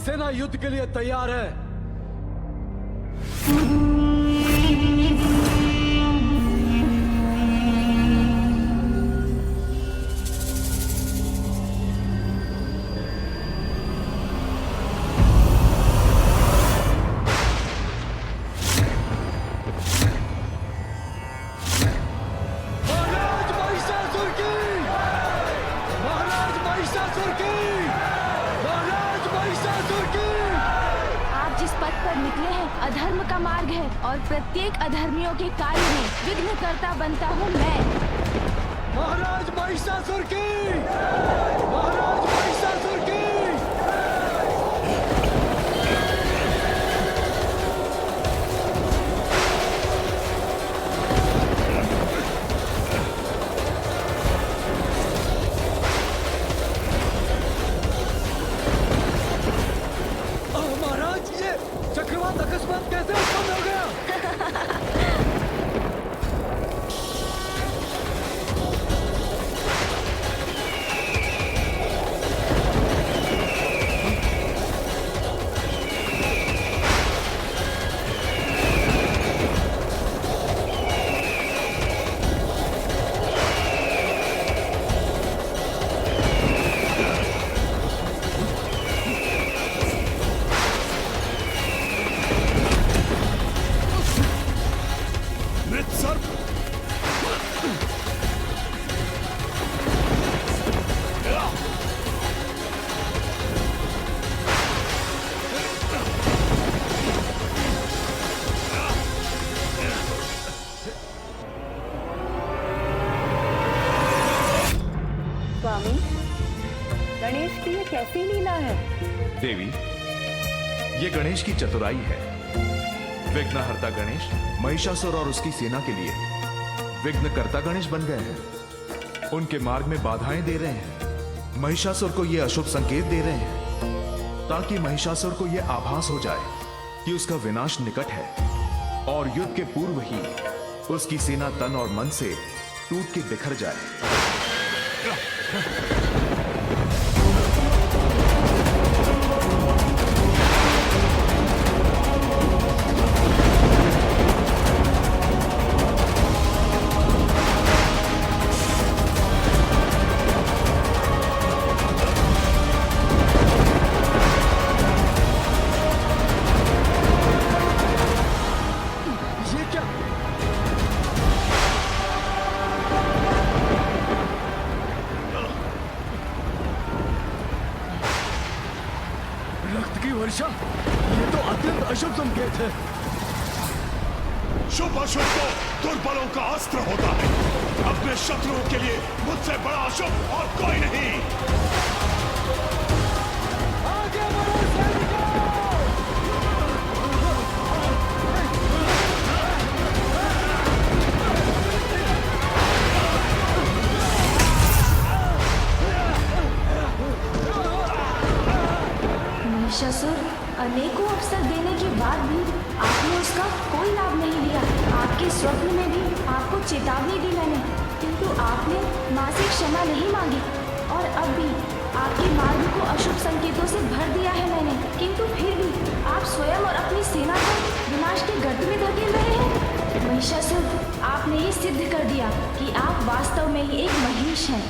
सेना युद्ध के लिए तैयार है। अधर्म का मार्ग है और प्रत्येक अधर्मियों के कार्य में विघ्नकर्ता बनता हूँ मैं। महाराज महिषासुर की! महाराज महिषासुर की! महाराज, ये चक्रवात अकस्मात कैसे उत्पन्न हो गया? गणेश की ये कैसी लीला है? देवी, ये गणेश की चतुराई है। विघ्नहर्ता गणेश महिषासुर और उसकी सेना के लिए विघ्नकर्ता गणेश बन गए हैं। उनके मार्ग में बाधाएं दे रहे हैं। महिषासुर को ये अशुभ संकेत दे रहे हैं ताकि महिषासुर को यह आभास हो जाए कि उसका विनाश निकट है और युद्ध के पूर्व ही उसकी सेना तन और मन से टूट के बिखर जाए। वर्षा, ये तो अत्यंत अशुभ संकेत है। शुभ अशुभ तो दुर्बलों का अस्त्र होता है। अपने शत्रुओं के लिए मुझसे बड़ा अशुभ और कोई नहीं। आगे बढ़ो सैनिकों! महिषासुर, अनेकों अवसर देने के बाद भी आपने उसका कोई लाभ नहीं लिया। आपके स्वप्न में भी आपको चेतावनी दी मैंने, किंतु आपने माँ से क्षमा नहीं मांगी और अब भी आपके मार्ग को अशुभ संकेतों से भर दिया है मैंने, किंतु फिर भी आप स्वयं और अपनी सेना को विनाश के गर्त में धकेल रहे हैं। महिषासुर, आपने ये सिद्ध कर दिया कि आप वास्तव में ही एक महिष हैं।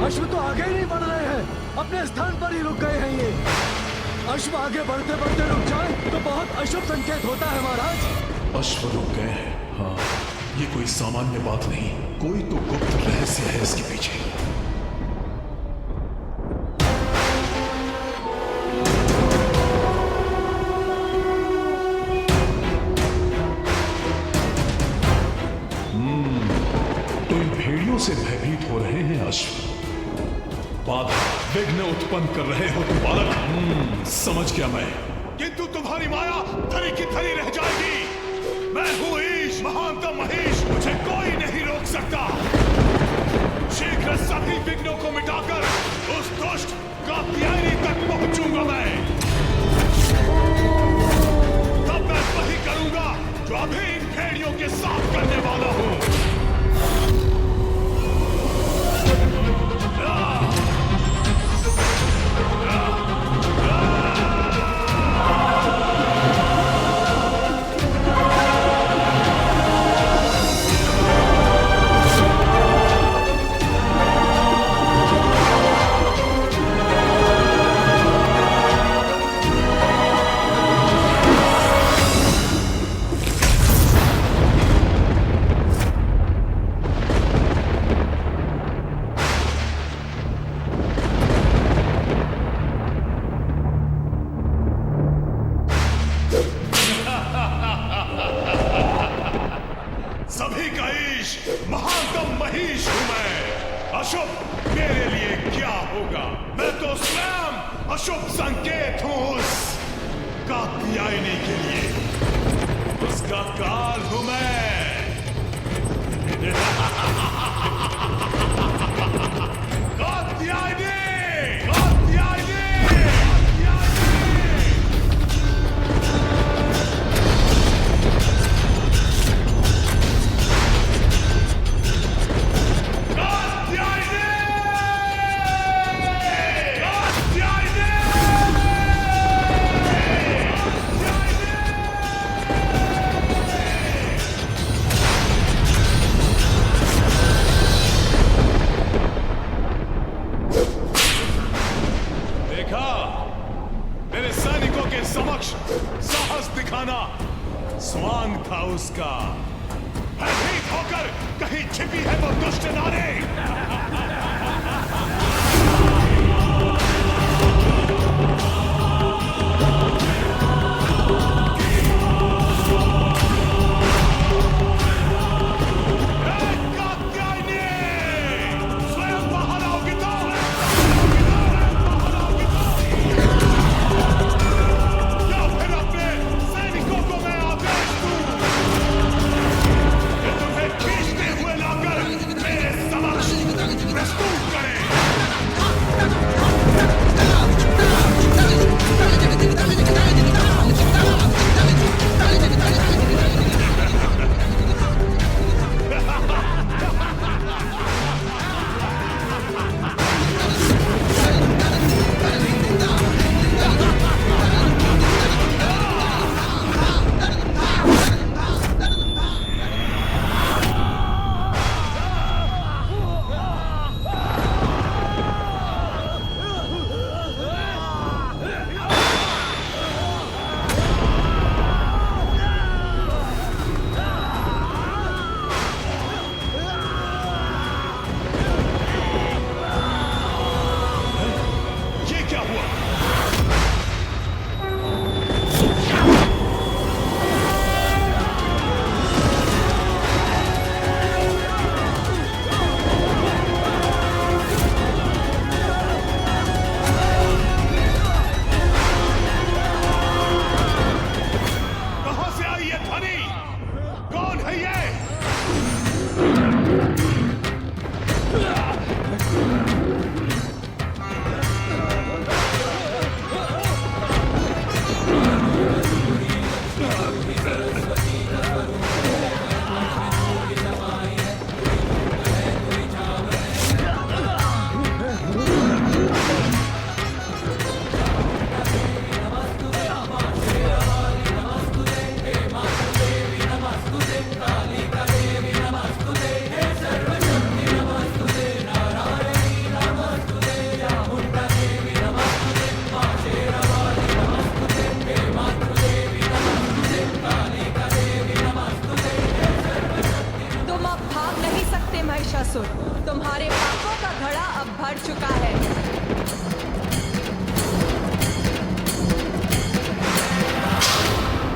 अश्व तो आगे ही नहीं बढ़ रहे हैं, अपने स्थान पर ही रुक गए हैं। ये अश्व आगे बढ़ते बढ़ते रुक जाए तो बहुत अशुभ संकेत होता है महाराज। अश्व रुक गए हैं। हाँ, ये कोई सामान्य बात नहीं, कोई तो गुप्त रहस्य है इसके पीछे। तो इन भेड़ियों से भयभीत हो रहे हैं अश्व, बाधा विघ्न उत्पन्न कर रहे हो तुम बालक। समझ गया मैं, किंतु तुम्हारी माया धरी की धरी रह जाएगी। मैं हूं ईश, महानतम महेश, मुझे कोई नहीं रोक सकता। शीघ्र सभी विघ्नों को मिटाकर उस दुष्ट कात्यायनी तक पहुंचूंगा मैं। तब मैं वही करूंगा जो अभी इन भेड़ियों के साथ करने वाला हूं। सभी का ईश, महानतम महीश हूं मैं। अशुभ मेरे लिए क्या होगा? मैं तो स्वयं अशुभ संकेत हूं उस कात्यायनी के लिए। उसका काल हूं मैं। कात्यायनी, कात्यायनी, मेरे सैनिकों के समक्ष साहस दिखाना स्वांग था उसका। भयभीत होकर कहीं छिपी है वो दुष्ट नारी। Let's go!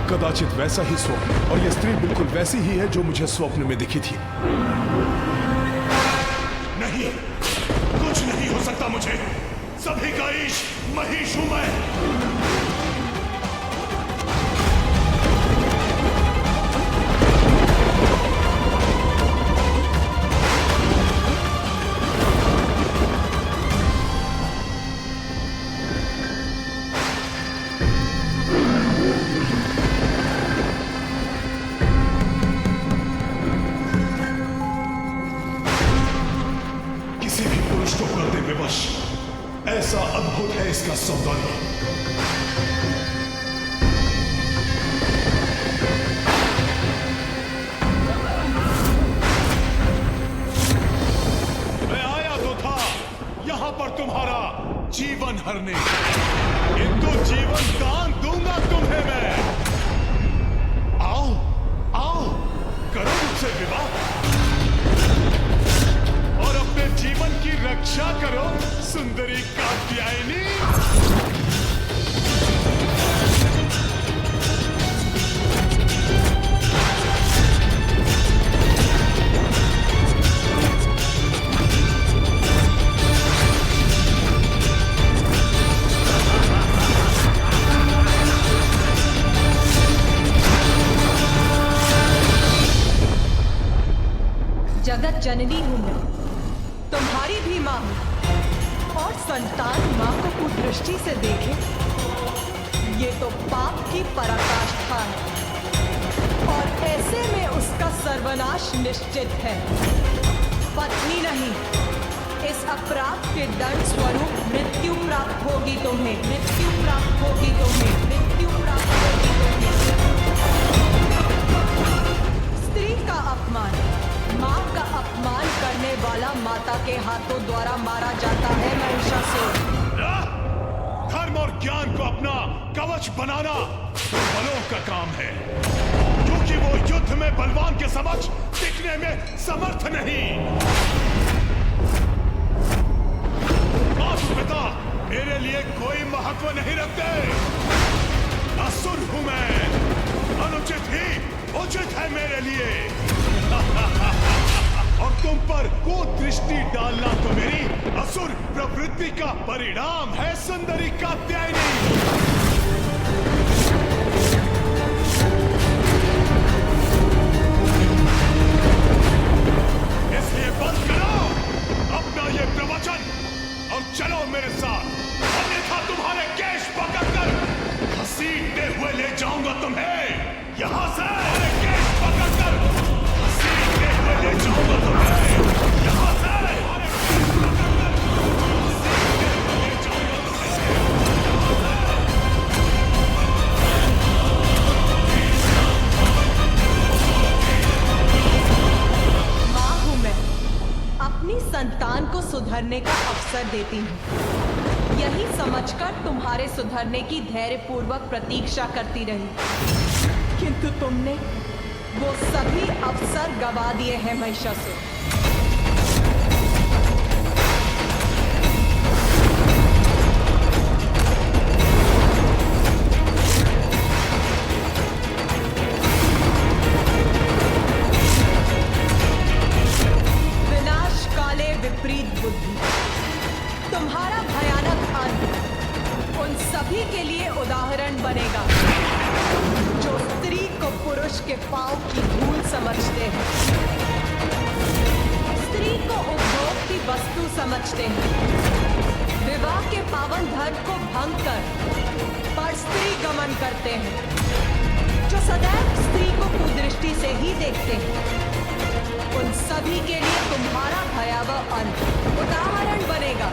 कदाचित वैसा ही स्वप्न, और यह स्त्री बिल्कुल वैसी ही है जो मुझे स्वप्न में दिखी थी। नहीं, कुछ नहीं हो सकता मुझे। सभी का ईश महिष हूं मैं। ऐसा अद्भुत है इसका सौंदर्य। मैं आया तो था यहां पर तुम्हारा जीवन हरने, किंतु जीवन दान दूंगा तुम्हें मैं। आओ आओ, करो मुझसे विवाह और अपने जीवन की रक्षा करो सुंदरी कात्यायनी। जगत जननी हूं मैं, तुम्हारी भी मां हूं, और संतान मां को कुदृष्टि से देखे ये तो पाप की पराकाष्ठा है, और ऐसे में उसका सर्वनाश निश्चित है। पत्नी नहीं, इस अपराध के दंड स्वरूप मृत्यु प्राप्त होगी तुम्हें, मृत्यु प्राप्त होगी तुम्हें, मृत्यु प्राप्त होगी तुम्हें। स्त्री का अपमान, मां का अपमान करने वाला माता के हाथों द्वारा मारा जाता है महिषासुर। धर्म और ज्ञान को अपना कवच बनाना दुर्बलों का काम है, क्योंकि वो युद्ध में बलवान के समक्ष टिकने में समर्थ नहीं। माता पिता मेरे लिए कोई महत्व नहीं रखते। असुर हूं मैं, अनुचित ही उचित है मेरे लिए। और तुम पर कुदृष्टि डालना तो मेरी असुर प्रवृत्ति का परिणाम है सुंदरी कात्यायनी। इसलिए बंद करो अपना ये प्रवचन और चलो मेरे साथ, अन्यथा तुम्हारे केश पकड़कर घसीटते हुए ले जाऊंगा तुम्हें यहां से। केश पकड़कर घसीटते हुए ले जाऊंगा तुम्हें यहां से। मां हूं मैं, अपनी संतान को सुधरने का अवसर देती हूँ, यही समझकर तुम्हारे सुधरने की धैर्यपूर्वक प्रतीक्षा करती रही, किंतु तुमने वो सभी अवसर गवा दिए हैं महिषासुर। विनाश काले विपरीत बुद्धि, तुम्हारा भयानक अंत उन सभी के लिए उदाहरण बनेगा जो स्त्री को पुरुष के पांव की धूल समझते हैं, स्त्री को उपभोग की वस्तु समझते हैं, विवाह के पावन धर्म को भंग कर पर स्त्री गमन करते हैं, जो सदैव स्त्री को कुदृष्टि से ही देखते हैं। उन सभी के लिए तुम्हारा भयावह अंत उदाहरण बनेगा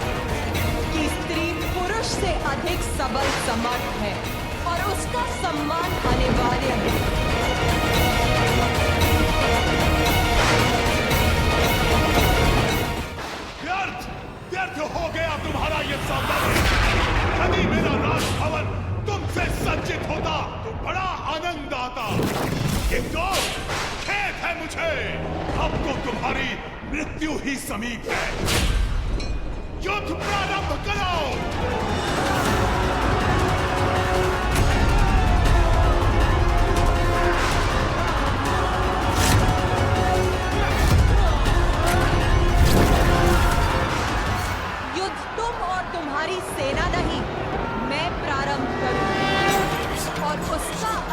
कि स्त्री पुरुष से अधिक सबल समर्थ है और उसका सम्मान अनिवार्य है। व्यर्थ व्यर्थ हो गया तुम्हारा ये सौंदर्य। यदि मेरा राजभवन तुमसे सज्जित होता तो बड़ा आनंद आता, किंतु खेद है मुझे, अब तो तुम्हारी मृत्यु ही समीप है। युद्ध प्रारंभ करो।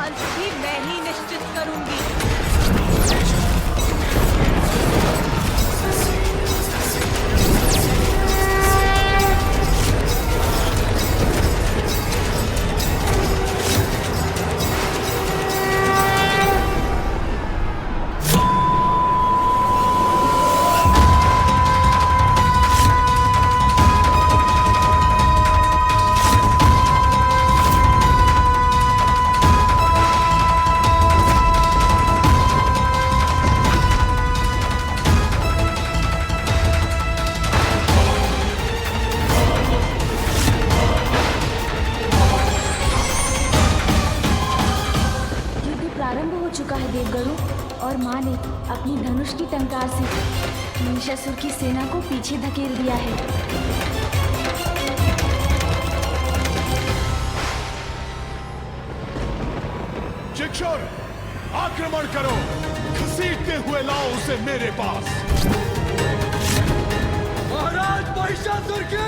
अंत भी मैं ही निश्चित करूंगी। देवगणों और माँ ने अपनी धनुष की टंकार से महिषासुर की सेना को पीछे धकेल दिया है। चिक्षुर, आक्रमण करो, घसीटते हुए लाओ उसे मेरे पास। महाराज महिषासुर की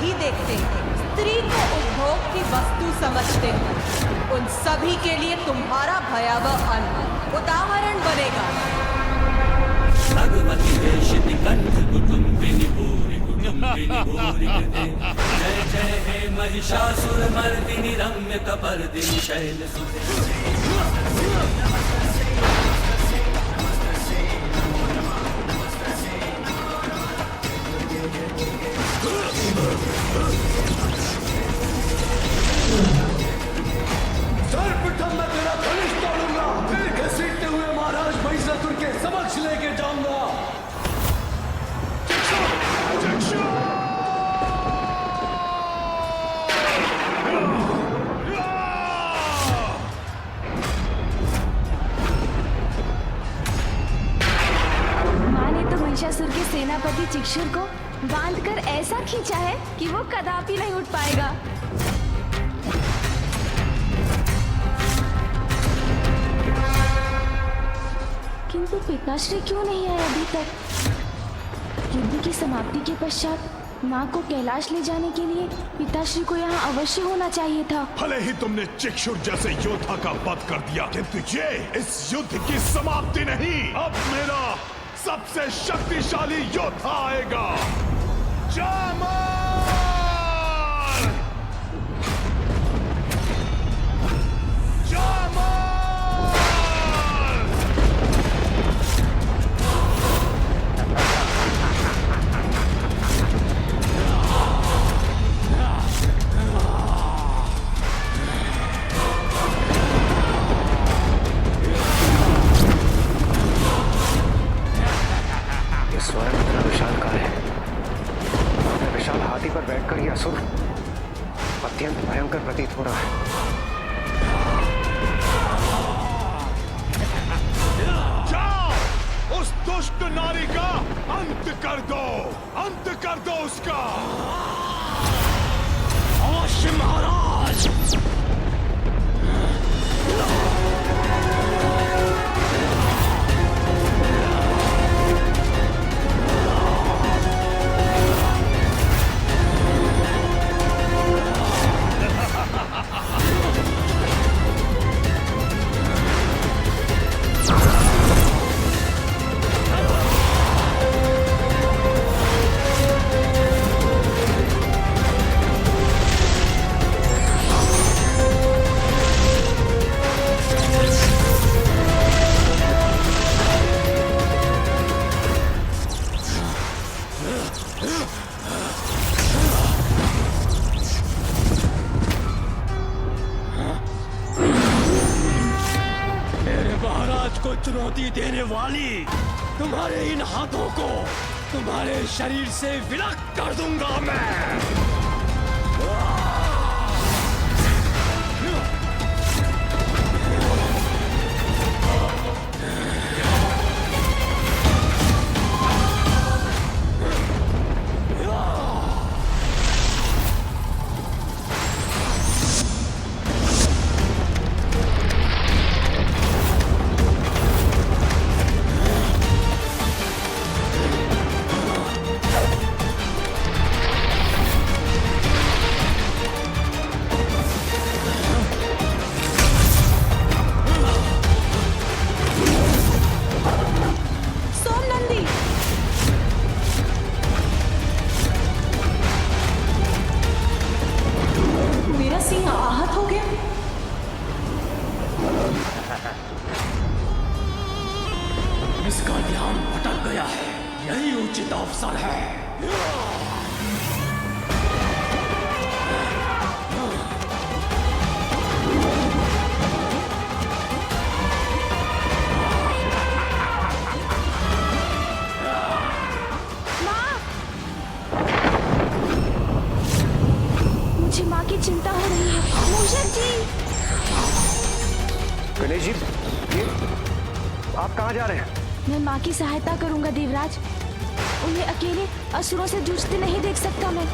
ही देखते हैं, स्त्री को उपभोग की वस्तु समझते हैं, उन सभी के लिए तुम्हारा भयावह अंत उदाहरण बनेगा। जय जय हे महिषासुर मर्दिनी रम्य कपर्दिनी शैल सर्वप्रथम मैं तेरा धनुष तोड़ूंगा, फिर घसीटते हुए महाराज महिषासुर के समक्ष लेके जाऊंगा। माँ ने तो महिषासुर के सेनापति चिक्षुर को बांधकर ऐसा खींचा है कि वो कदापि नहीं उठ पाएगा। किंतु पिताश्री क्यों नहीं आए अभी तक? युद्ध की समाप्ति के पश्चात माँ को कैलाश ले जाने के लिए पिताश्री को यहाँ अवश्य होना चाहिए था। भले ही तुमने चिक्षुर जैसे योद्धा का वध कर दिया, किंतु ये इस युद्ध की समाप्ति नहीं। अब मेरा सबसे शक्तिशाली योद्धा आएगा, जामर! अत्यंत भयंकर प्रतीत हो रहा है। जाओ, उस दुष्ट नारी का अंत कर दो उसका। अवश्य महाराज। देने वाली, तुम्हारे इन हाथों को तुम्हारे शरीर से विलग कर दूंगा मैं। इसका ध्यान भटक गया है, यही उचित अवसर है। मुझे माँ की चिंता हो रही है। मूषक जी, गणेश जी, ये आप कहाँ जा रहे हैं? मैं माँ की सहायता करूंगा देवराज। उन्हें अकेले असुरों से जूझते नहीं देख सकता मैं।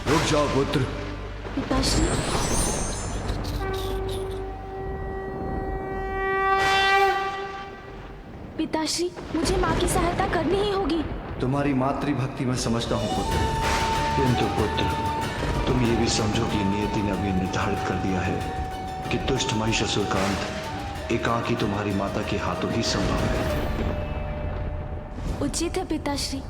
रुक जाओ पुत्र। पिताश्री, पिताश्री, मुझे माँ की सहायता करनी ही होगी। तुम्हारी मातृभक्ति मैं समझता हूँ पुत्र, किंतु पुत्र तुम ये भी समझो कि नियति ने अभी निर्धारित कर दिया है कि दुष्ट महिषासुर का अंत एकाकी तुम्हारी माता के हाथों ही संभव है। उचित है पिताश्री।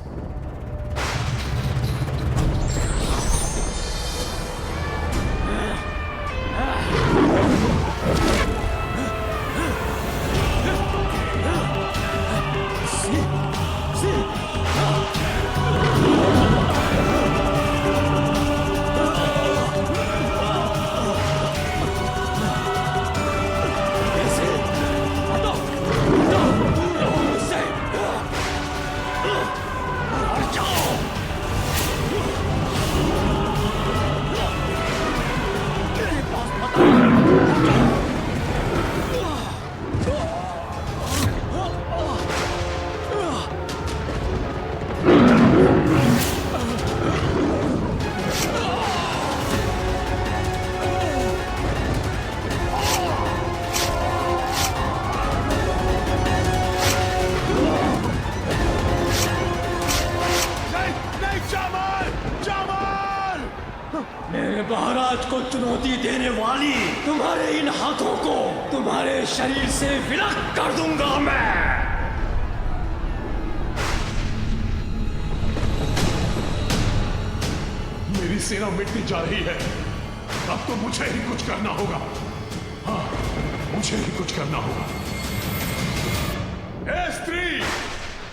मेरे महाराज को चुनौती देने वाली, तुम्हारे इन हाथों को तुम्हारे शरीर से विलग कर दूंगा मैं। मेरी सेना मिटती जा रही है, अब तो मुझे ही कुछ करना होगा। हाँ, मुझे ही कुछ करना होगा। ए स्त्री,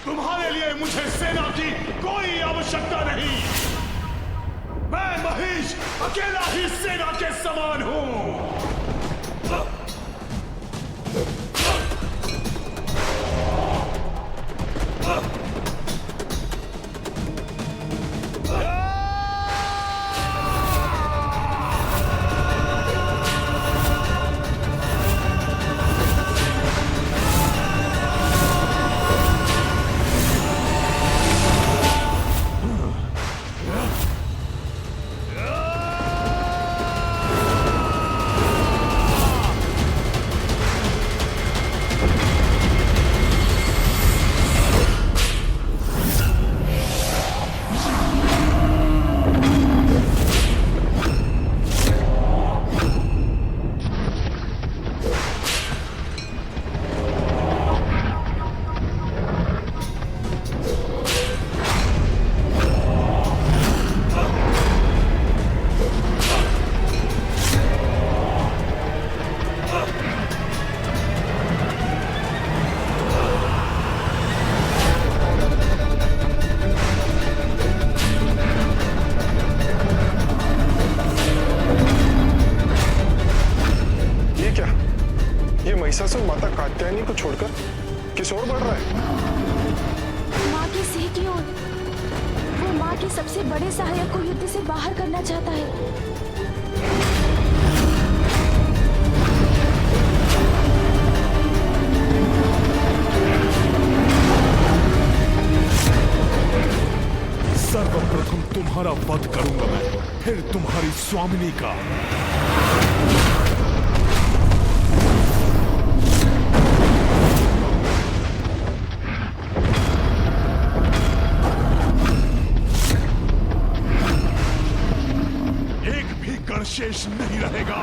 तुम्हारे लिए मुझे सेना की कोई आवश्यकता नहीं। मैं महिष अकेला ही सेना के समान हूं। शोर बढ़ रहा है। माँ की सिंह की ओर। वो माँ के सबसे बड़े सहायक को युद्ध से बाहर करना चाहता है। सर्वप्रथम तुम्हारा वध करूंगा मैं, फिर तुम्हारी स्वामिनी का। एक भी गण शेष नहीं रहेगा।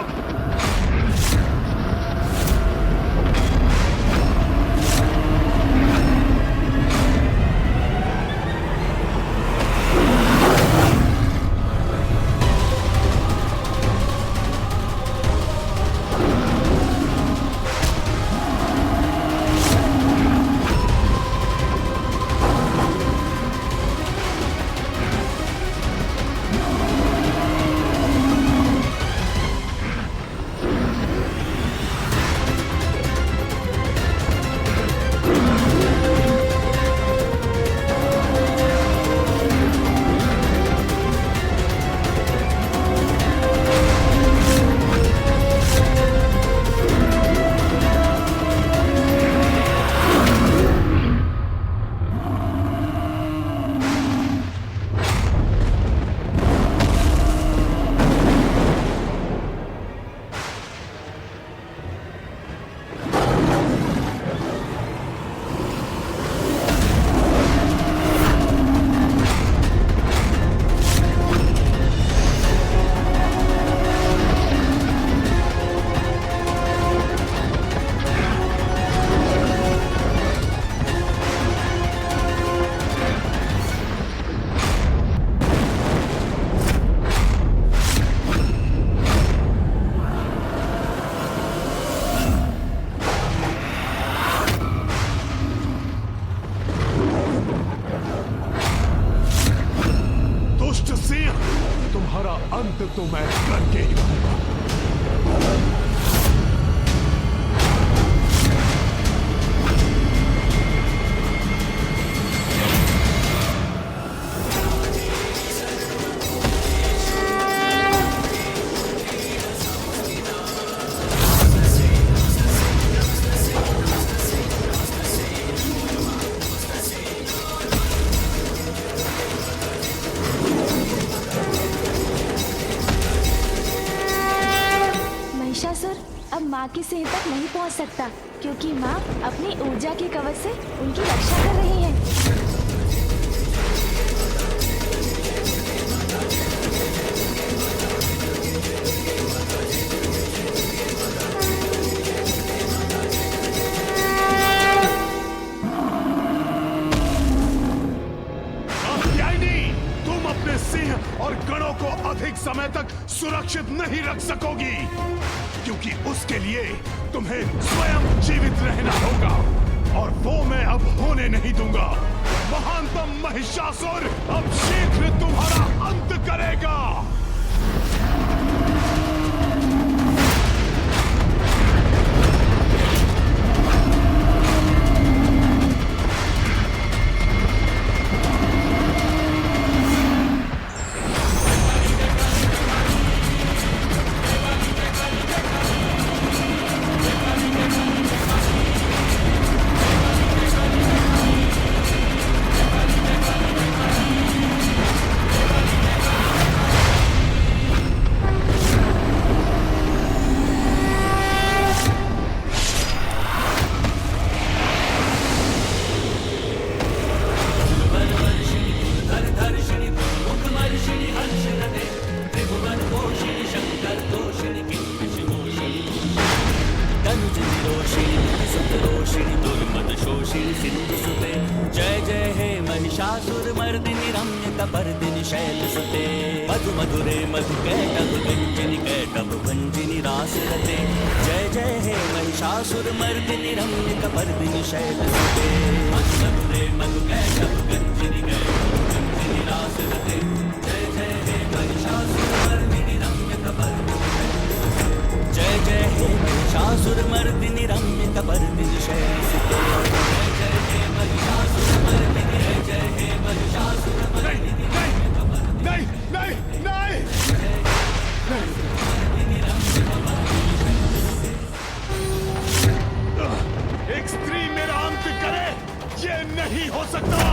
तुम्हारा अंत तो मैं करके ही रहूंगा। अब माँ की सेहत तक नहीं पहुँच सकता क्योंकि माँ अपनी ऊर्जा के कवच से उनकी रक्षा कर रही है। तुम अपने सिंह और गणों को अधिक समय तक सुरक्षित नहीं रख सकोगी क्योंकि उसके लिए तुम्हें स्वयं जीवित रहना होगा और वो मैं अब होने नहीं दूंगा। महानतम महिषासुर अब शीघ्र तुम्हारा अंत करेगा। जय जय हे महिषासुर मर्दिनि रम्य कपर्दिनि शैलसुते मधु मधुरे मधु कैटभ गंजिनि कैटभ भंजिनि रासरते। जय जय हे महिषासुर मर्दिनि रम्य कपर्दिनि शैलसुते मधु मधुरे मधु कैटभ गंजिनि कैटभ भंजिनि रासरते। जय जय हे महिषासुर मर्दिनि रम्य कपर्दिनि शैलसुते। जय जय हे महिषासुर मर्दिनि रम्य कपर्दिनि शैलसुते। नहीं हो सकता।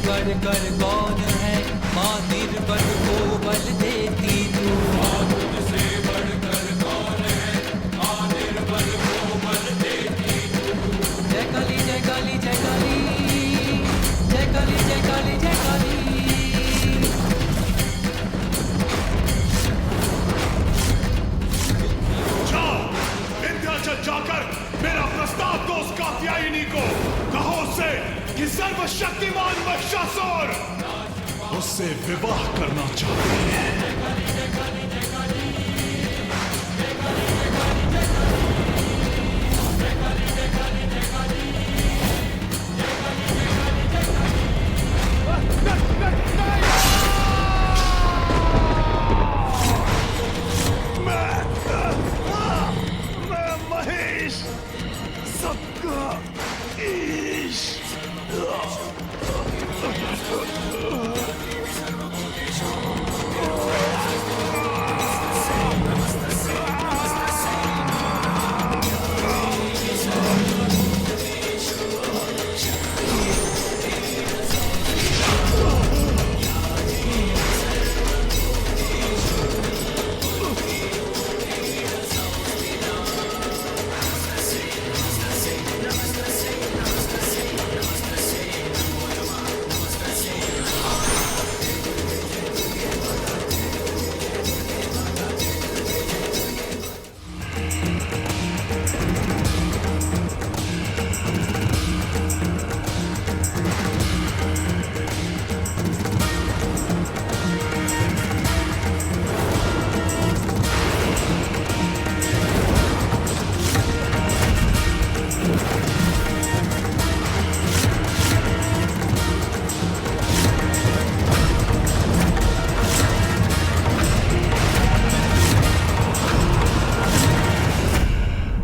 बढ़कर कौन है, माँ निर्बल को बल देती तू। माँ तुझसे बढ़कर कौन है, माँ निर्बल को बल देती तू। जय काली जय काली जय काली, जय काली जय काली जय काली। जाओ विंध्याचल जाकर मेरा प्रस्ताव दो उस कात्यायनी को। कहो उससे कि सर्वशक्तिमान महिषासुर उससे विवाह करना चाहते हैं। मैं महेश, सबका ईश।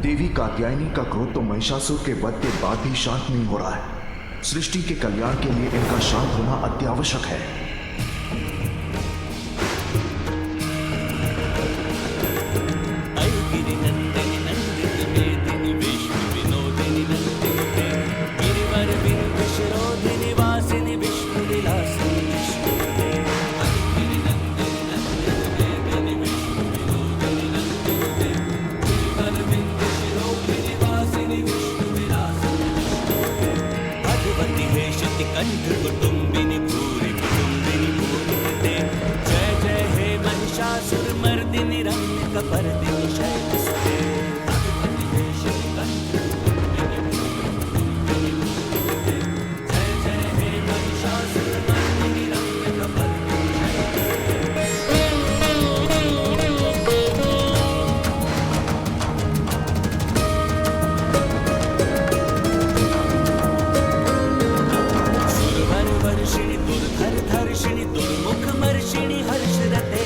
देवी कात्यायनी का क्रोध तो महिषासुर के वध के बाद भी शांत नहीं हो रहा है। सृष्टि के कल्याण के लिए इनका शांत होना अत्यावश्यक है। कंठ कुटुंबिनी भूरि कुटुंबिनी भूरि। जय जय हे महिषासुर मर्दिनी रम्य कपर्दिनी शैलसुते। जय जय हे महिषासुर मर्दिनी रम्य कपर्दिनी वर्षिणी दुर्धर धर्षिणी दुर्मुख मर्षिणी हर्षरते।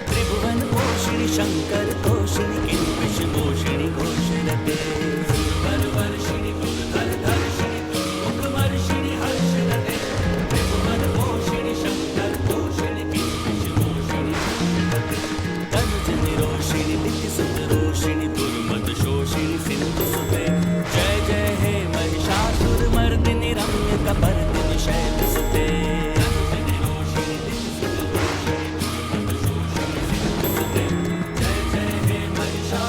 त्रिभुवन पोषिणी शंकर तोषिणी किल्बिष मोषिणी घोषरते। वर्षिणी दुर्धर धर्षिणी दुर्मुख मर्षिणी हर्षरते। त्रिभुवन पोषिणी शंकर तोषिणी किल्बिष मोषिणी घोषरते। तनुज निरोषिणी नित्य सुत रोषिणी दुर्मद शोषिणी सिंधु सुते। जय जय हे महिषासुर मर्दिनी रम्य कपर्दिनी शैलसुते। जय जय हे महिषासुर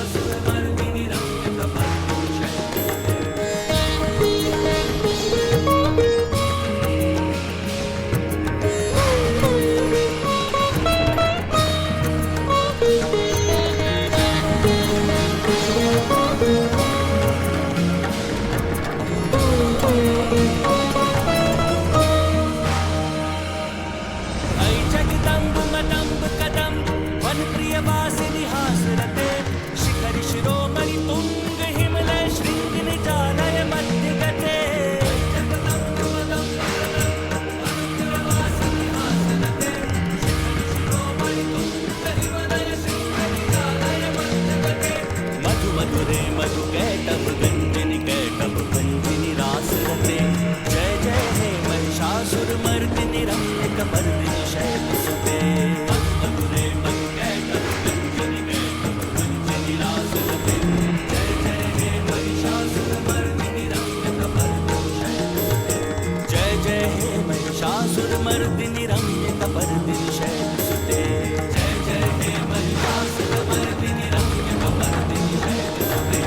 जय जय हे महिषासुरमर्दिनि रम्यकपर्दिनि शैलसुते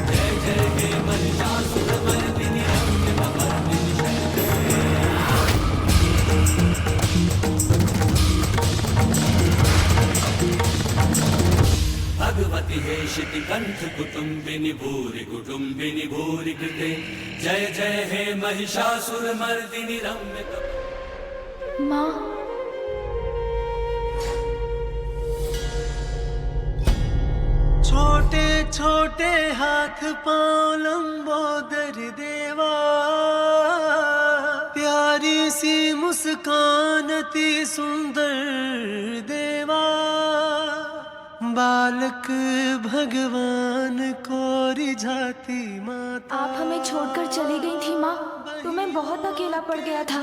जय जय हे महिषासुरमर्दिनि रम्यकपर्दिनि शैलसुते भगवति हे शितिकण्ठ कुटुम्बिनि भूरि कुटुम्बिनि भूरि कृते जय जय हे महिषासुरमर्दिनि रम्यक माँ, छोटे छोटे हाथ पाँव लंबोदर देवा, प्यारी सी मुस्कान अति सुंदर देवा, बालक भगवान को रिझाती माता। आप हमें छोड़कर चली गई थी माँ, तो मैं बहुत अकेला पड़ गया था।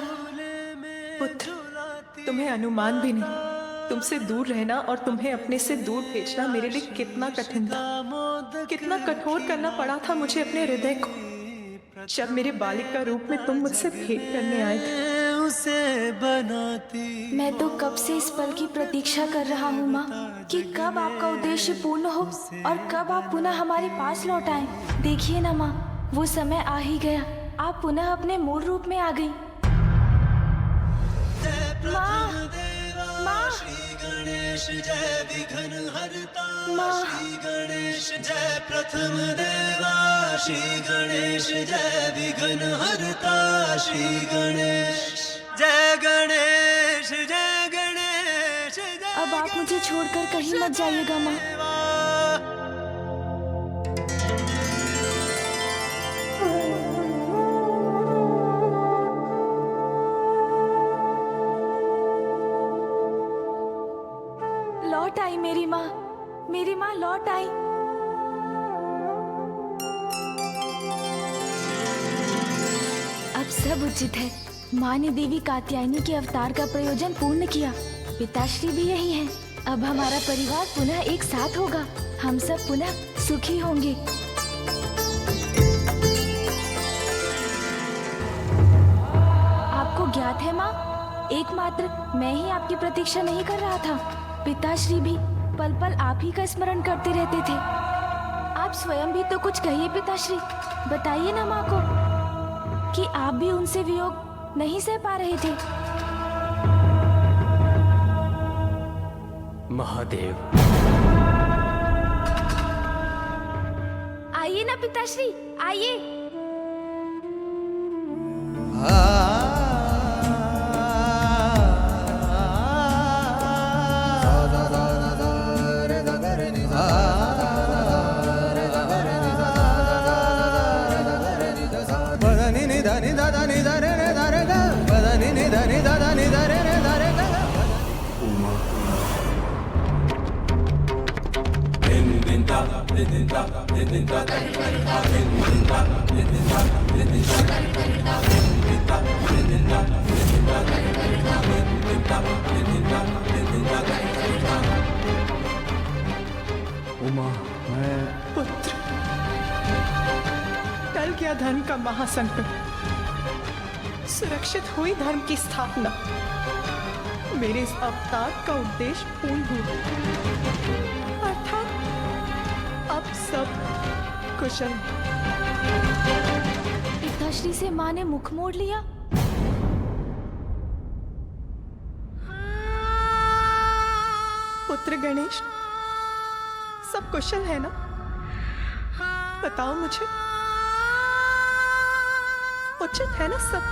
पुत्र, तुम्हें अनुमान भी नहीं, तुमसे दूर रहना और तुम्हें अपने से दूर भेजना मेरे लिए कितना कठिन था, कितना कठोर करना पड़ा था मुझे अपने हृदय को, जब मेरे बालिक का रूप में तुम मुझसे भेंट करने आए थे। उसे बनाती मैं तो कब से इस पल की प्रतीक्षा कर रहा हूँ माँ, कि कब आपका उद्देश्य पूर्ण हो और कब आप पुनः हमारे पास लौट आए। देखिए ना माँ, वो समय आ ही गया, आप पुनः अपने मूल रूप में आ गई। माँ, माँ, गणेश जय विघ्न हरता, माँ, श्री गणेश जय प्रथम देवा, श्री गणेश जय विघ्न हरता, श्री गणेश जय गणेश जय गणेश जय। अब आप मुझे छोड़कर कहीं मत जाइएगा माँ। लौट आई मेरी माँ लौट आई। अब सब उचित है। माँ ने देवी कात्यायनी के अवतार का प्रयोजन पूर्ण किया, पिताश्री भी यही हैं। अब हमारा परिवार पुनः एक साथ होगा, हम सब पुनः सुखी होंगे। आपको ज्ञात है माँ, एकमात्र मैं ही आपकी प्रतीक्षा नहीं कर रहा था, पिताश्री भी पल पल आप ही का स्मरण करते रहते थे। आप स्वयं भी तो कुछ कहिए पिताश्री, बताइए ना माँ को कि आप भी उनसे वियोग नहीं सह पा रहे थे। महादेव, आइए ना पिताश्री, आइए। उमा, मैं पुत्र, टल गया धर्म का महासंकट, सुरक्षित हुई धर्म की स्थापना, मेरे इस अवतार का उद्देश्य पूर्ण हुआ, अर्थात अब सब कुशल। पिताश्री से माँ ने मुख मोड़ लिया। पुत्र गणेश, सब कुशल है ना? बताओ मुझे, उचित है ना सब?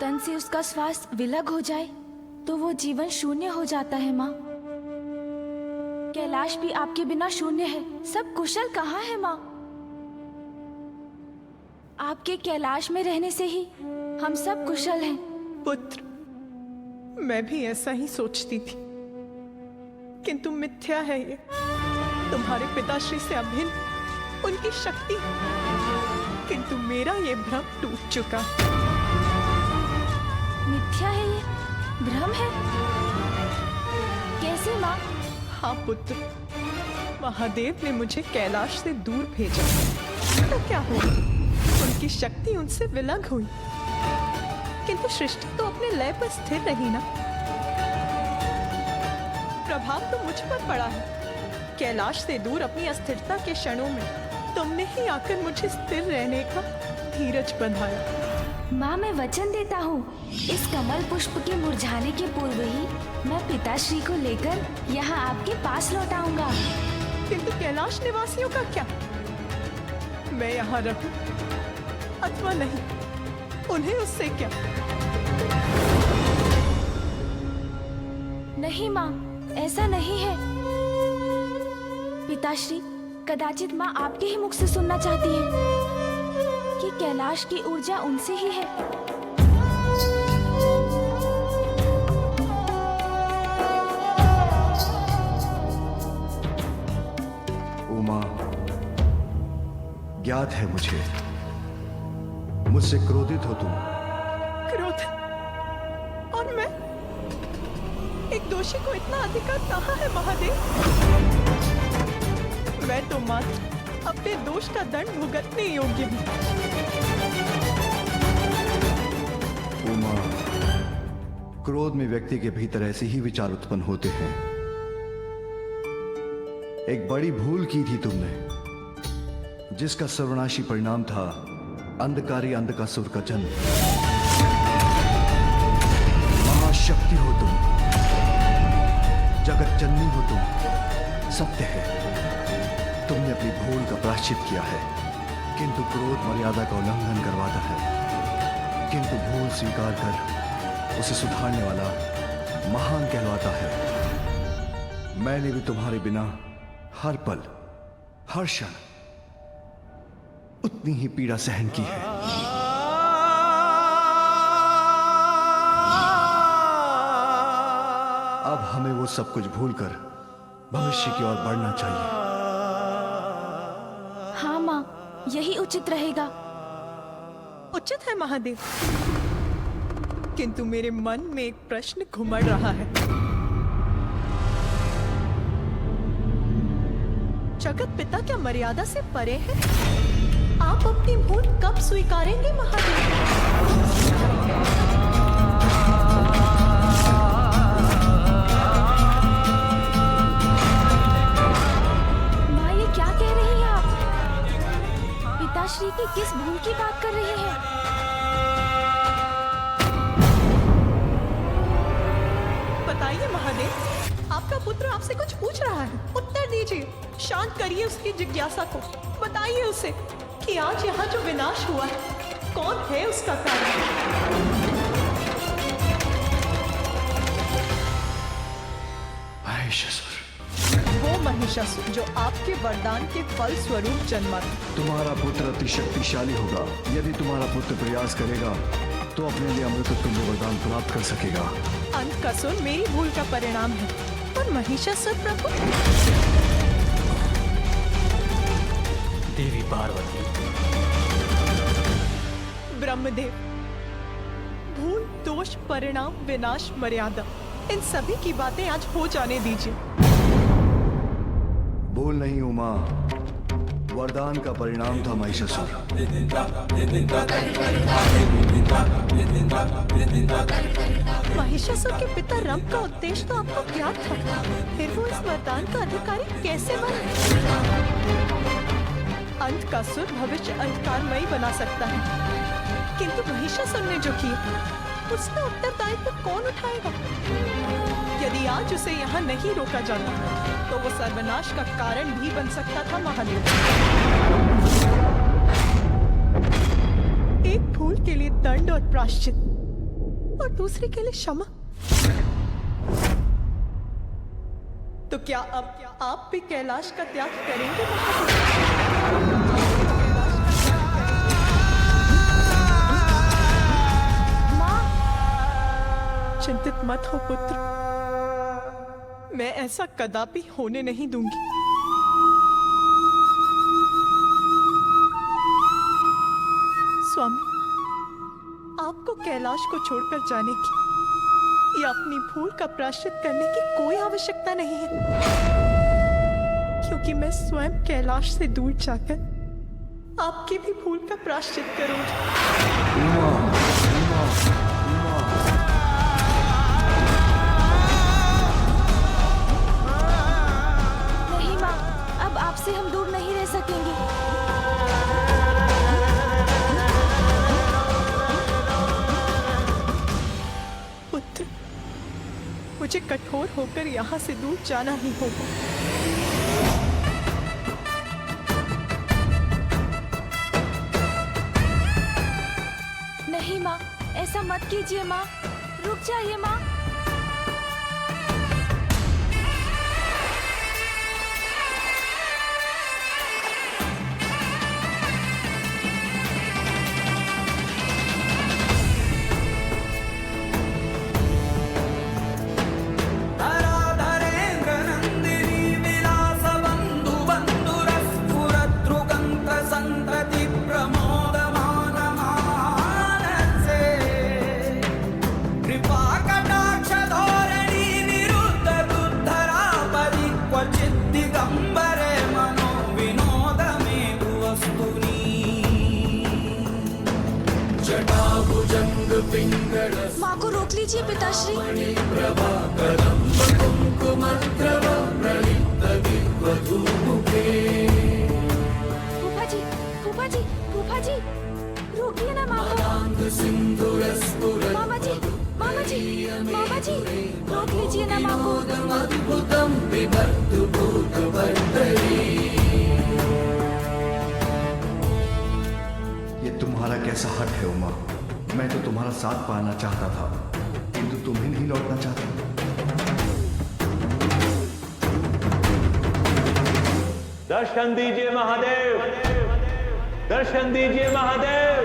तन से उसका श्वास विलग हो जाए तो वो जीवन शून्य हो जाता है माँ। कैलाश भी आपके बिना शून्य है। सब कुशल कहाँ है माँ? आपके कैलाश में रहने से ही हम सब कुशल हैं। पुत्र, मैं भी ऐसा ही सोचती थी, किंतु मिथ्या है ये। तुम्हारे पिताश्री से अभिन्न उनकी शक्ति, किंतु मेरा ये भ्रम टूट चुका। मिथ्या है ये, भ्रम है? कैसे माँ? हाँ पुत्र, महादेव ने मुझे कैलाश से दूर भेजा, तो क्या हुआ? उनकी शक्ति उनसे विलग हुई, किंतु सृष्टि तो अपने लय पर स्थिर रही ना। प्रभाव तो मुझ पर पड़ा है। कैलाश से दूर अपनी अस्थिरता के क्षणों में तुमने ही आकर मुझे स्थिर रहने का धीरज बंधाया। माँ, मैं वचन देता हूँ, इस कमल पुष्प के मुरझाने के पूर्व ही मैं पिताश्री को लेकर यहाँ आपके पास लौट आऊंगा। किंतु कैलाश निवासियों का क्या? मैं यहाँ रहूं अथवा नहीं, उन्हें उससे क्या? नहीं माँ, ऐसा नहीं है। पिताश्री, कदाचित माँ आपके ही मुख से सुनना चाहती है कि कैलाश की ऊर्जा उनसे ही है। उमा, ज्ञात है मुझे, मुझसे क्रोधित हो तुम। क्रोध? और मैं? एक दोषी को इतना अधिकार कहाँ है महादेव? मैं तो मात्र अपने दोष का दंड भुगतने योग्य हूँ। उमा, क्रोध में व्यक्ति के भीतर ऐसे ही विचार उत्पन्न होते हैं। एक बड़ी भूल की थी तुमने, जिसका सर्वनाशी परिणाम था अंधकारी अंधकासुर का जन्म। महाशक्ति हो तुम, जगत जननी हो तुम, सत्य है तुमने अपनी भूल का प्रायश्चित किया है, किंतु क्रोध मर्यादा का उल्लंघन करवाता है। किंतु भूल स्वीकार कर उसे सुधारने वाला महान कहलाता है। मैंने भी तुम्हारे बिना हर पल हर क्षण उतनी ही पीड़ा सहन की है। अब हमें वो सब कुछ भूलकर भविष्य की ओर बढ़ना चाहिए। हाँ माँ, यही उचित रहेगा। उचित है महादेव, किंतु मेरे मन में एक प्रश्न घुमड़ रहा है। जगत पिता क्या मर्यादा से परे है? आप अपनी भूल कब स्वीकारेंगे महादेव? पिताश्री की किस भूल की बात कर रही है? बताइए महादेव, आपका पुत्र आपसे कुछ पूछ रहा है, उत्तर दीजिए। शांत करिए उसकी जिज्ञासा को। बताइए उसे कि आज यहाँ जो विनाश हुआ है, कौन है उसका कारण? महिषासुर। वो महिषासुर जो आपके वरदान के फल स्वरूप जन्मा था। तुम्हारा पुत्र अति शक्तिशाली होगा। यदि तुम्हारा पुत्र प्रयास करेगा तो अपने लिए अमृतत्व वरदान प्राप्त कर सकेगा। अंधकासुर मेरी भूल का परिणाम है, और महिषासुर प्रभु? देवी पार्वती, ब्रह्मदेव, भूल, दोष, परिणाम, विनाश, मर्यादा, इन सभी की बातें आज हो जाने दीजिए। भूल नहीं उमा, वरदान का परिणाम था महिषासुर। महिषासुर के पिता रंभ का उद्देश्य तो आपको ज्ञात था, फिर वो इस वरदान का अधिकारी कैसे बना? अंधकासुर भविष्य अंधकारमयी बना सकता है, किंतु महिषासुर ने जो किया उसका उत्तरदायित्व कौन उठाएगा? यदि आज उसे यहाँ नहीं रोका जाता तो वो सर्वनाश का कारण भी बन सकता था महादेव। एक भूल के लिए दंड और प्रायश्चित, और दूसरे के लिए क्षमा। तो क्या अब आप भी कैलाश का त्याग करेंगे महादेव? चिंतित मत हो पुत्र, मैं ऐसा कदापि होने नहीं दूंगी। स्वामी, आपको कैलाश को छोड़कर जाने की या अपनी भूल का प्रायश्चित करने की कोई आवश्यकता नहीं है, क्योंकि मैं स्वयं कैलाश से दूर जाकर आपकी भी भूल का प्रायश्चित करूंगी। मुझे कठोर होकर यहाँ से दूर जाना ही होगा। नहीं माँ, ऐसा मत कीजिए माँ, रुक जाइए माँ। माँ को रोक लीजिए पिताश्री। फूफा जी, फूफा जी, फूफा जी, रोकिए ना माँ को। मामा जी, मामा जी, मामा जी, रोक लीजिए ना माँ को। ये तुम्हारा कैसा हट है उमा? मैं तो तुम्हारा साथ पाना चाहता था, किंतु तुम्हें नहीं लौटना चाहता। दर्शन दीजिए महादेव, दर्शन दीजिए महादेव।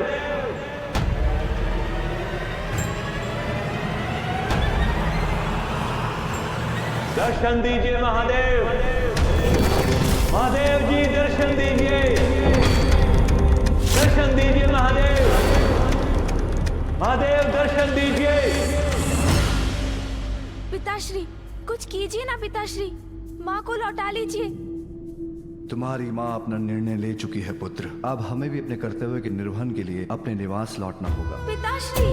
दर्शन दीजिए महादेव, महादेव जी दर्शन दीजिए, दर्शन दीजिए महादेव, महादेव दर्शन दीजिए। पिताश्री, कुछ कीजिए ना पिताश्री, माँ को लौटा लीजिए। तुम्हारी माँ अपना निर्णय ले चुकी है पुत्र, अब हमें भी अपने कर्तव्य के निर्वहन के लिए अपने निवास लौटना होगा। पिताश्री,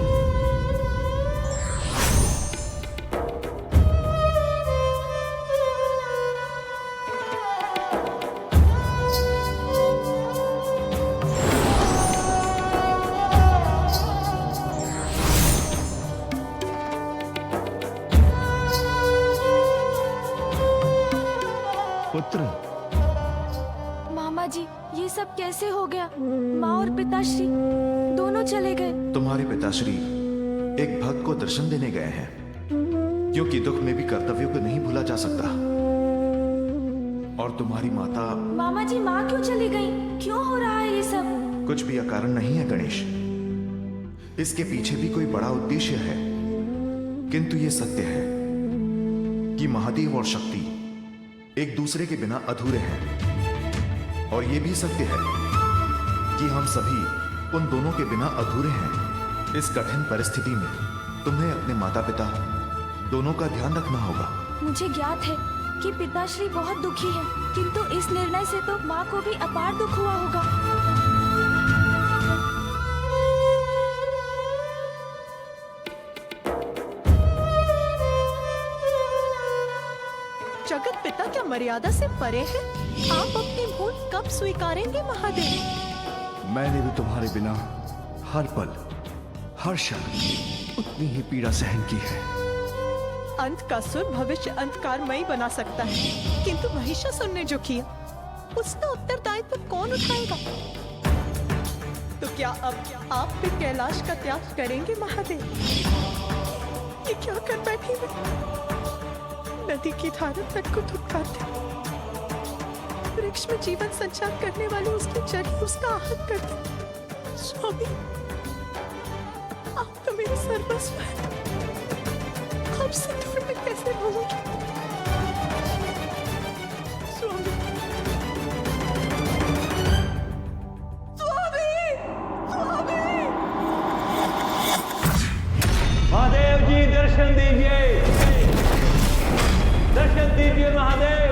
पुत्र, मामा जी, ये सब कैसे हो गया? माँ और पिताश्री दोनों चले गए। तुम्हारे पिताश्री एक भक्त को दर्शन देने गए हैं, क्योंकि दुख में भी कर्तव्यों को नहीं भूला जा सकता। और तुम्हारी माता। मामा जी, माँ क्यों चली गई? क्यों हो रहा है ये सब? कुछ भी अकारण नहीं है गणेश, इसके पीछे भी कोई बड़ा उद्देश्य है। किंतु ये सत्य है कि महादेव और शक्ति एक दूसरे के बिना अधूरे हैं, और ये भी सत्य है कि हम सभी उन दोनों के बिना अधूरे हैं। इस कठिन परिस्थिति में तुम्हें अपने माता पिता दोनों का ध्यान रखना होगा। मुझे ज्ञात है कि पिताश्री बहुत दुखी है, किंतु इस निर्णय से तो माँ को भी अपार दुख हुआ होगा। जगत पिता क्या मर्यादा से परे है? आप अपनी भूल कब स्वीकारेंगे महादेव? मैंने भी तुम्हारे बिना हर पल हर क्षण उतनी ही पीड़ा सहन की है। अंत का सुर भविष्य अंधकारमयी बना सकता है, किंतु महिषासुर ने जो किया उसका उत्तरदायित्व कौन उठाएगा? तो क्या अब आप भी कैलाश का त्याग करेंगे महादेव? ये क्या कर बैठी मैं? नदी की धारा तट को धुतकारते, वृक्ष में जीवन संचार करने वाले उसके जड़ उसका आहत करते। स्वामी, आप तो मेरे सर्वस्व हैं, आपसे दूर मैं कैसे रहूंगी? स्वामी, स्वामी, स्वामी! महादेव जी दर्शन दीजिए, दर्शन दीजिए महादेव,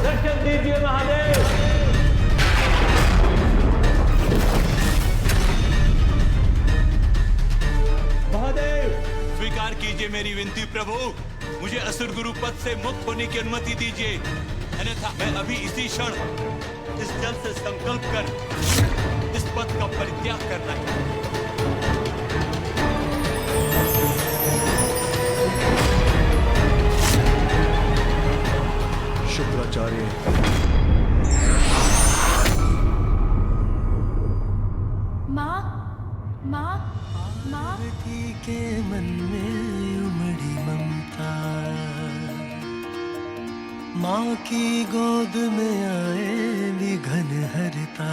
दर्शन दीजिए महादेव। महादेव, स्वीकार कीजिए मेरी विनती प्रभु, मुझे असुर गुरु पद से मुक्त होने की अनुमति दीजिए, अन्यथा मैं अभी इसी क्षण इस जल से संकल्प कर इस पद का परित्याग करना है। के मन में उमड़ी ममता, माँ की गोद में आए विघन हरता,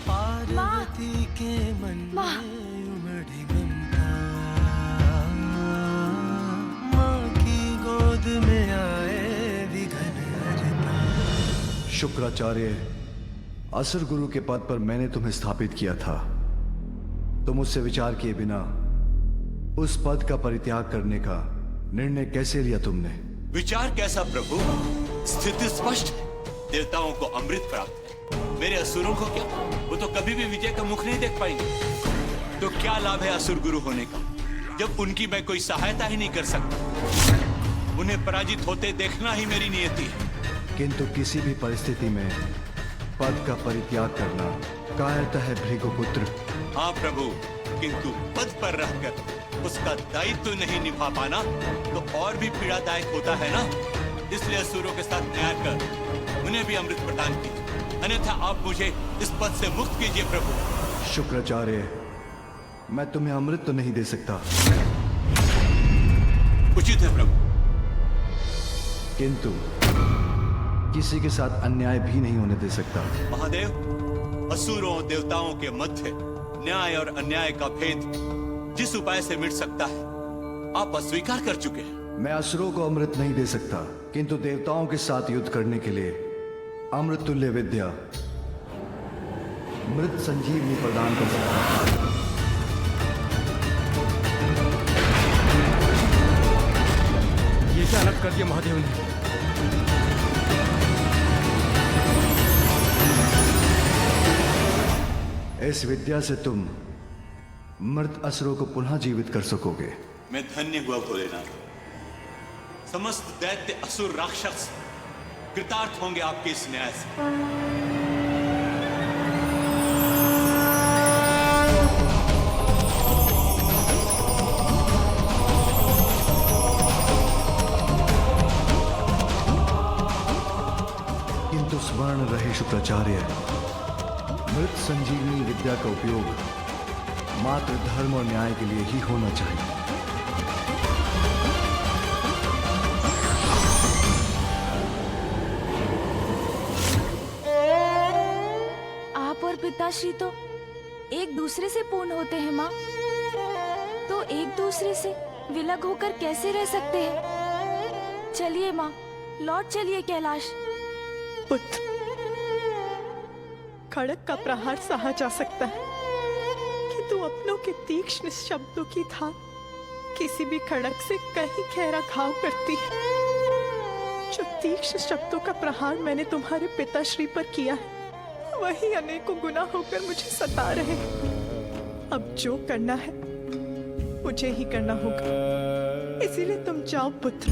पार्वती के मन में उमड़ी ममता, माँ की गोद में आए विघन हरता। शुक्राचार्य, असुर गुरु के पद पर मैंने तुम्हें स्थापित किया था। तो मुझसे विचार किए बिना उस पद का परित्याग करने का निर्णय कैसे लिया तुमने? विचार कैसा प्रभु? स्थिति स्पष्ट है। देवताओं को अमृत प्राप्त है, मेरे असुरों को क्या? वो तो कभी भी विजय का मुख नहीं देख पाएंगे। तो क्या लाभ है असुर गुरु होने का, जब उनकी मैं कोई सहायता ही नहीं कर सकता? उन्हें पराजित होते देखना ही मेरी नियति है। किंतु किसी भी परिस्थिति में पद का परित्याग करना कायरता है भृगुपुत्र। हाँ प्रभु, किंतु पद पर रहकर उसका दायित्व नहीं निभा पाना तो और भी पीड़ादायक होता है ना। इसलिए असुरों के साथ न्याय कर उन्हें भी अमृत प्रदान कीजिए, अन्यथा आप मुझे इस पद से मुक्त कीजिए प्रभु। शुक्राचार्य, मैं तुम्हें अमृत तो नहीं दे सकता। उचित है प्रभु, किंतु किसी के साथ अन्याय भी नहीं होने दे सकता। महादेव, असुरों देवताओं के मध्य न्याय और अन्याय का भेद जिस उपाय से मिट सकता है आप अस्वीकार कर चुके हैं। मैं असुरों को अमृत नहीं दे सकता, किंतु देवताओं के साथ युद्ध करने के लिए अमृत तुल्य विद्या मृत संजीवनी प्रदान कर सकता हूं। ये क्या अलग कर दिया महादेव ने? इस विद्या से तुम मृत असुरों को पुनः जीवित कर सकोगे। मैं धन्य हुआ भोलेनाथ। समस्त दैत्य असुर राक्षस कृतार्थ होंगे आपके इस न्याय से। किंतु स्मरण रहे शुक्राचार्य, मृत संजीवनी विद्या का उपयोग मात्र धर्म और न्याय के लिए ही होना चाहिए। आप और पिताश्री तो एक दूसरे से पूर्ण होते हैं माँ, तो एक दूसरे से विलग होकर कैसे रह सकते हैं? चलिए माँ, लौट चलिए कैलाश। पुत्र, खड़क का प्रहार सहा जा सकता है, कि तू अपनों के तीक्ष्ण शब्दों की धार किसी भी खड़क से कहीं गहरा घाव करती है। जो तीक्ष्ण शब्दों का प्रहार मैंने तुम्हारे पिताश्री पर किया है, वही अनेकों गुना होकर मुझे सता रहे हैं। अब जो करना है मुझे ही करना होगा, इसीलिए तुम जाओ पुत्र।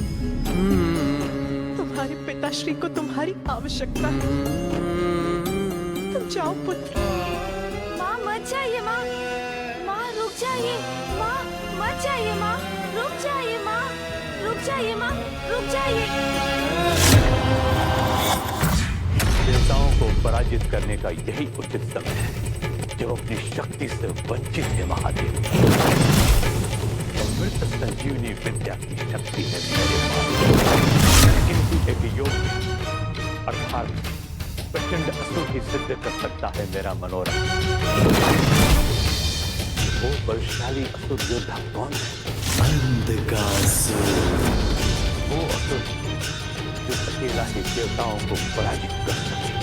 तुम्हारे पिताश्री को तुम्हारी आवश्यकता है, तुम जाओ पुत्र। माँ मत जाइए माँ, माँ रुक जाइए, माँ मत जाइए, माँ रुक जाइए, माँ रुक जाइए, माँ रुक जाइए। देवताओं को पराजित करने का यही उचित समय है जब अपनी शक्ति से वंचित है महादेव। मृत संजीवनी विद्या की शक्ति है मेरे पास, किंतु एक योग अर्थात प्रचंड असुर ही सिद्ध कर सकता है मेरा मनोरथ। वो बलशाली असुर योद्धा कौन है? अंधकासुर। वो असुर जो अकेला ही देवताओं को पराजित कर सके।